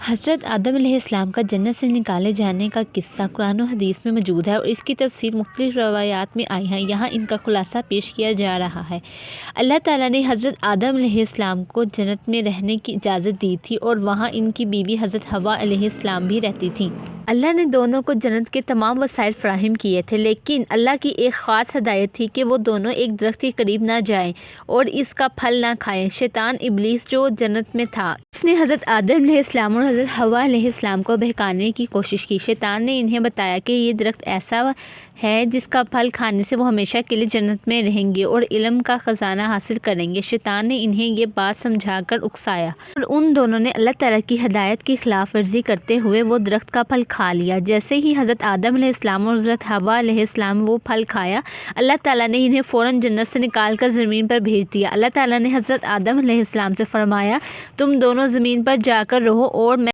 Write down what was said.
حضرت آدم علیہ السلام کا جنت سے نکالے جانے کا قصہ قرآن و حدیث میں موجود ہے اور اس کی تفسیر مختلف روایات میں آئی ہے۔ یہاں ان کا خلاصہ پیش کیا جا رہا ہے۔ اللہ تعالیٰ نے حضرت آدم علیہ السلام کو جنت میں رہنے کی اجازت دی تھی اور وہاں ان کی بیوی حضرت حوا علیہ السلام بھی رہتی تھیں۔ اللہ نے دونوں کو جنت کے تمام وسائل فراہم کیے تھے، لیکن اللہ کی ایک خاص ہدایت تھی کہ وہ دونوں ایک درخت کے قریب نہ جائیں اور اس کا پھل نہ کھائیں۔ شیطان ابلیس جو جنت میں تھا، اس نے حضرت آدم علیہ السلام اور حضرت حوا علیہ السلام کو بہکانے کی کوشش کی۔ شیطان نے انہیں بتایا کہ یہ درخت ایسا ہے جس کا پھل کھانے سے وہ ہمیشہ کے لیے جنت میں رہیں گے اور علم کا خزانہ حاصل کریں گے۔ شیطان نے انہیں یہ بات سمجھا کر اکسایا اور ان دونوں نے اللہ تعالیٰ کی ہدایت کی خلاف ورزی کرتے ہوئے وہ درخت کا پھل کھا لیا۔ جیسے ہی حضرت آدم علیہ السلام اور حضرت حوا علیہ السلام وہ پھل کھایا، اللہ تعالیٰ نے انہیں فوراً جنت سے نکال کر زمین پر بھیج دیا۔ اللہ تعالیٰ نے حضرت آدم علیہ السلام سے فرمایا، تم دونوں زمین پر جا کر رہو اور میں